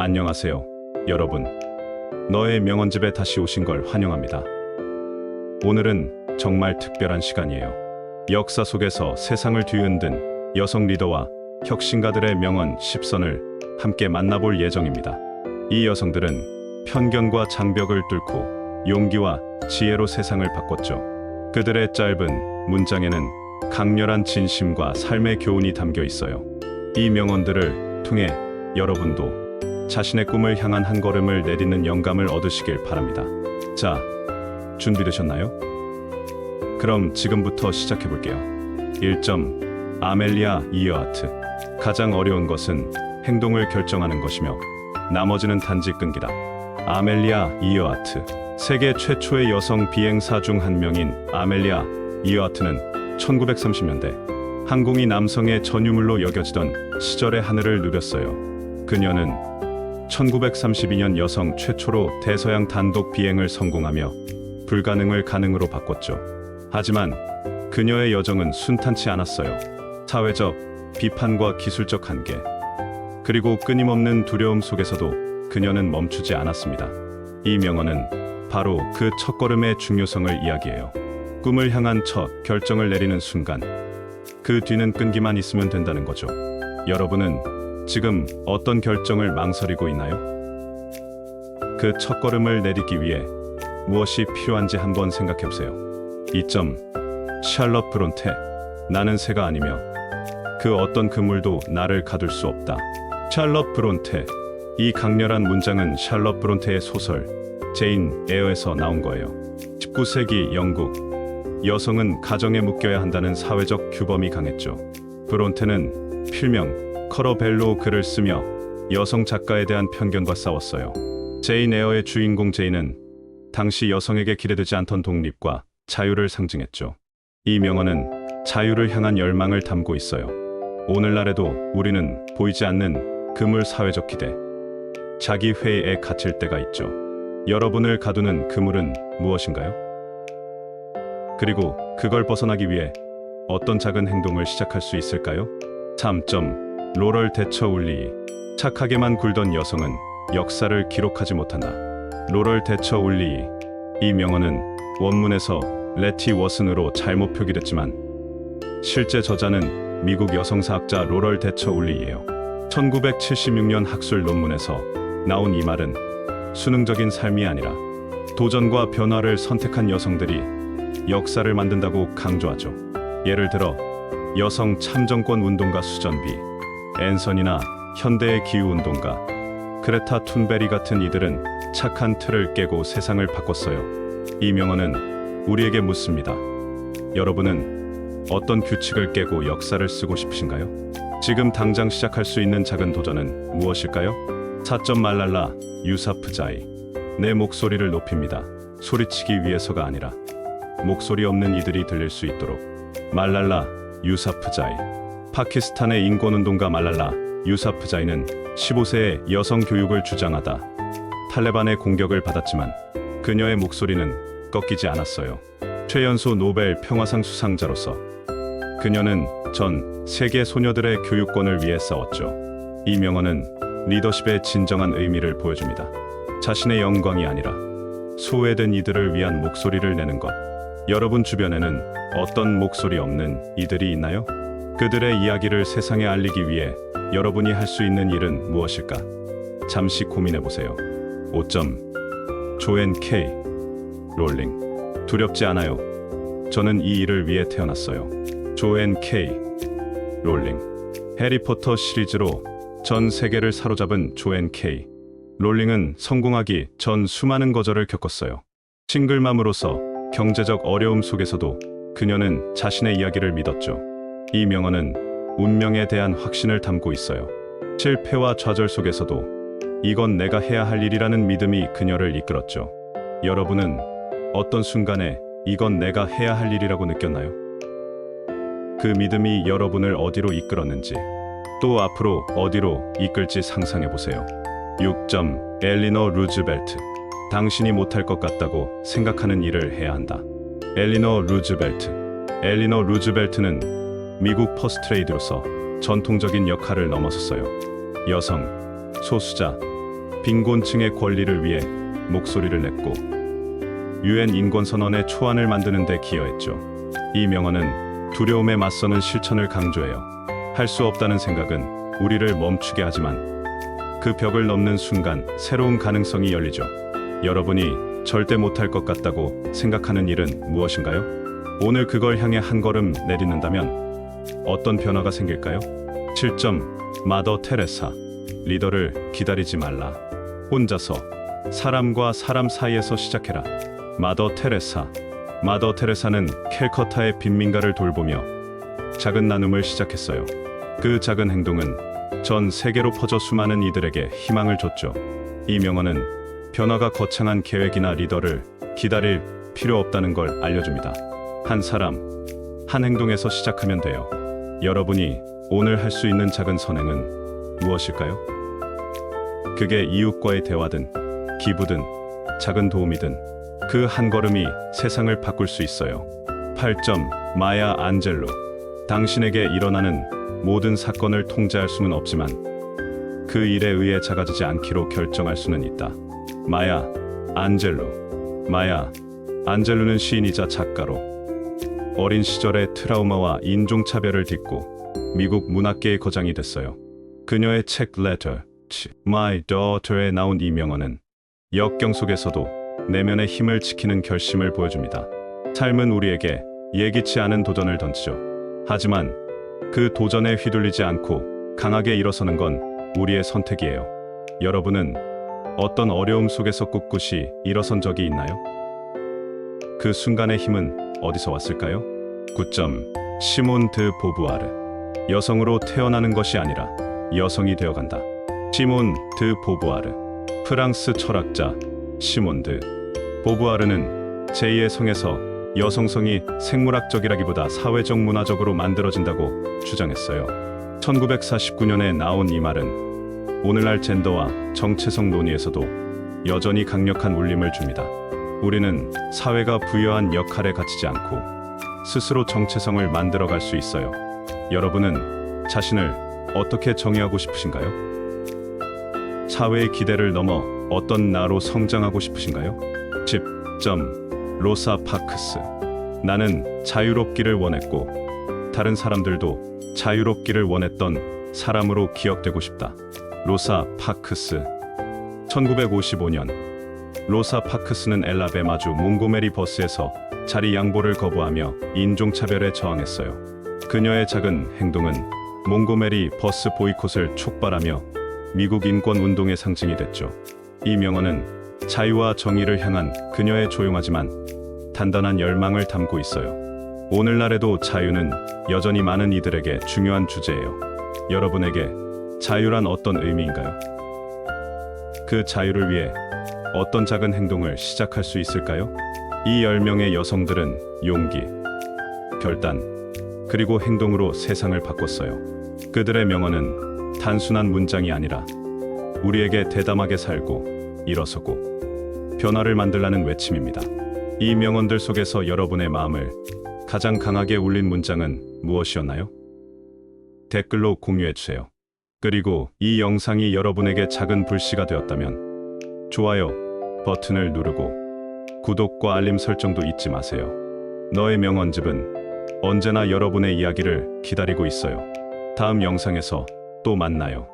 안녕하세요, 여러분. 너의 명언집에 다시 오신 걸 환영합니다. 오늘은 정말 특별한 시간이에요. 역사 속에서 세상을 뒤흔든 여성 리더와 혁신가들의 명언 10선을 함께 만나볼 예정입니다. 이 여성들은 편견과 장벽을 뚫고 용기와 지혜로 세상을 바꿨죠. 그들의 짧은 문장에는 강렬한 진심과 삶의 교훈이 담겨 있어요. 이 명언들을 통해 여러분도 자신의 꿈을 향한 한 걸음을 내딛는 영감을 얻으시길 바랍니다. 자, 준비되셨나요? 그럼 지금부터 시작해볼게요. 1점. 아멜리아 이어하트. 가장 어려운 것은 행동을 결정하는 것이며 나머지는 단지 끈기다. 아멜리아 이어하트. 세계 최초의 여성 비행사 중 한 명인 아멜리아 이어하트는 1930년대 항공이 남성의 전유물로 여겨지던 시절의 하늘을 누렸어요. 그녀는 1932년 여성 최초로 대서양 단독 비행을 성공하며 불가능을 가능으로 바꿨죠. 하지만 그녀의 여정은 순탄치 않았어요. 사회적 비판과 기술적 한계, 그리고 끊임없는 두려움 속에서도 그녀는 멈추지 않았습니다. 이 명언은 바로 그 첫걸음의 중요성을 이야기해요. 꿈을 향한 첫 결정을 내리는 순간, 그 뒤는 끈기만 있으면 된다는 거죠. 여러분은 지금 어떤 결정을 망설이고 있나요? 그 첫걸음을 내딛기 위해 무엇이 필요한지 한번 생각해보세요. 2점. 샬럿 브론테. 나는 새가 아니며 그 어떤 그물도 나를 가둘 수 없다. 샬럿 브론테. 이 강렬한 문장은 샬럿 브론테의 소설 제인 에어에서 나온 거예요. 19세기 영국, 여성은 가정에 묶여야 한다는 사회적 규범이 강했죠. 브론테는 필명 커러벨로 글을 쓰며 여성 작가에 대한 편견과 싸웠어요. 제인 에어의 주인공 제인은 당시 여성에게 기대되지 않던 독립과 자유를 상징했죠. 이 명언은 자유를 향한 열망을 담고 있어요. 오늘날에도 우리는 보이지 않는 그물 사회적 기대, 자기 회의에 갇힐 때가 있죠. 여러분을 가두는 그물은 무엇인가요? 그리고 그걸 벗어나기 위해 어떤 작은 행동을 시작할 수 있을까요? 3점. 로럴 대처 울리이. 착하게만 굴던 여성은 역사를 기록하지 못한다. 로럴 대처 울리이. 이 명언은 원문에서 레티 워슨으로 잘못 표기됐지만 실제 저자는 미국 여성사학자 로럴 대처 울리이예요. 1976년 학술 논문에서 나온 이 말은 수능적인 삶이 아니라 도전과 변화를 선택한 여성들이 역사를 만든다고 강조하죠. 예를 들어 여성 참정권 운동가 수전비, 앤선이나 현대의 기후운동가, 그레타 툰베리 같은 이들은 착한 틀을 깨고 세상을 바꿨어요. 이 명언은 우리에게 묻습니다. 여러분은 어떤 규칙을 깨고 역사를 쓰고 싶으신가요? 지금 당장 시작할 수 있는 작은 도전은 무엇일까요? 4점. 말랄라 유사프자이. 내 목소리를 높입니다. 소리치기 위해서가 아니라 목소리 없는 이들이 들릴 수 있도록. 말랄라 유사프자이. 파키스탄의 인권운동가 말랄라 유사프자이는 15세에 여성 교육을 주장하다 탈레반의 공격을 받았지만 그녀의 목소리는 꺾이지 않았어요. 최연소 노벨 평화상 수상자로서 그녀는 전 세계 소녀들의 교육권을 위해 싸웠죠. 이 명언은 리더십의 진정한 의미를 보여줍니다. 자신의 영광이 아니라 소외된 이들을 위한 목소리를 내는 것. 여러분 주변에는 어떤 목소리 없는 이들이 있나요? 그들의 이야기를 세상에 알리기 위해 여러분이 할 수 있는 일은 무엇일까? 잠시 고민해보세요. 5점. 조앤 K. 롤링. 두렵지 않아요. 저는 이 일을 위해 태어났어요. 조앤 K. 롤링. 해리포터 시리즈로 전 세계를 사로잡은 조앤 K. 롤링은 성공하기 전 수많은 거절을 겪었어요. 싱글맘으로서 경제적 어려움 속에서도 그녀는 자신의 이야기를 믿었죠. 이 명언은 운명에 대한 확신을 담고 있어요. 실패와 좌절 속에서도 이건 내가 해야 할 일이라는 믿음이 그녀를 이끌었죠. 여러분은 어떤 순간에 이건 내가 해야 할 일이라고 느꼈나요? 그 믿음이 여러분을 어디로 이끌었는지, 또 앞으로 어디로 이끌지 상상해보세요. 6점. 엘리너 루즈벨트. 당신이 못할 것 같다고 생각하는 일을 해야 한다. 엘리너 루즈벨트. 엘리너 루즈벨트는 미국 퍼스트레이디로서 전통적인 역할을 넘어섰어요. 여성, 소수자, 빈곤층의 권리를 위해 목소리를 냈고 유엔 인권선언의 초안을 만드는 데 기여했죠. 이 명언은 두려움에 맞서는 실천을 강조해요. 할 수 없다는 생각은 우리를 멈추게 하지만 그 벽을 넘는 순간 새로운 가능성이 열리죠. 여러분이 절대 못할 것 같다고 생각하는 일은 무엇인가요? 오늘 그걸 향해 한 걸음 내딛는다면 어떤 변화가 생길까요? 7점 마더 테레사 리더를 기다리지 말라. 혼자서 사람과 사람 사이에서 시작해라. 마더 테레사는 캘커타의 빈민가를 돌보며 작은 나눔을 시작했어요. 그 작은 행동은 전 세계로 퍼져 수많은 이들에게 희망을 줬죠. 이 명언은 변화가 거창한 계획이나 리더를 기다릴 필요 없다는 걸 알려줍니다. 한 사람, 한 행동에서 시작하면 돼요. 여러분이 오늘 할 수 있는 작은 선행은 무엇일까요? 그게 이웃과의 대화든, 기부든, 작은 도움이든 그 한 걸음이 세상을 바꿀 수 있어요. 8점 마야 안젤로 당신에게 일어나는 모든 사건을 통제할 수는 없지만 그 일에 의해 작아지지 않기로 결정할 수는 있다. 마야 안젤로는 시인이자 작가로 어린 시절의 트라우마와 인종차별을 딛고 미국 문학계의 거장이 됐어요. 그녀의 책 Letter to My Daughter에 나온 이 명언은 역경 속에서도 내면의 힘을 지키는 결심을 보여줍니다. 삶은 우리에게 예기치 않은 도전을 던지죠. 하지만 그 도전에 휘둘리지 않고 강하게 일어서는 건 우리의 선택이에요. 여러분은 어떤 어려움 속에서 꿋꿋이 일어선 적이 있나요? 그 순간의 힘은 어디서 왔을까요? 9점 시몬 드 보부아르 여성으로 태어나는 것이 아니라 여성이 되어간다. 시몬 드 보부아르 프랑스 철학자 시몬 드 보부아르는 제2의 성에서 여성성이 생물학적이라기보다 사회적 문화적으로 만들어진다고 주장했어요. 1949년에 나온 이 말은 오늘날 젠더와 정체성 논의에서도 여전히 강력한 울림을 줍니다. 우리는 사회가 부여한 역할에 갇히지 않고 스스로 정체성을 만들어갈 수 있어요. 여러분은 자신을 어떻게 정의하고 싶으신가요? 사회의 기대를 넘어 어떤 나로 성장하고 싶으신가요? 10점 로사 파크스 나는 자유롭기를 원했고 다른 사람들도 자유롭기를 원했던 사람으로 기억되고 싶다. 로사 파크스 1955년 로사 파크스는 엘라베마주 몽고메리 버스에서 자리 양보를 거부하며 인종차별에 저항했어요. 그녀의 작은 행동은 몽고메리 버스 보이콧을 촉발하며 미국 인권운동의 상징이 됐죠. 이 명언은 자유와 정의를 향한 그녀의 조용하지만 단단한 열망을 담고 있어요. 오늘날에도 자유는 여전히 많은 이들에게 중요한 주제예요. 여러분에게 자유란 어떤 의미인가요? 그 자유를 위해 어떤 작은 행동을 시작할 수 있을까요? 이 10명의 여성들은 용기, 결단, 그리고 행동으로 세상을 바꿨어요. 그들의 명언은 단순한 문장이 아니라 우리에게 대담하게 살고 일어서고 변화를 만들라는 외침입니다. 이 명언들 속에서 여러분의 마음을 가장 강하게 울린 문장은 무엇이었나요? 댓글로 공유해주세요. 그리고 이 영상이 여러분에게 작은 불씨가 되었다면 좋아요 버튼을 누르고 구독과 알림 설정도 잊지 마세요. 너의 명언집은 언제나 여러분의 이야기를 기다리고 있어요. 다음 영상에서 또 만나요.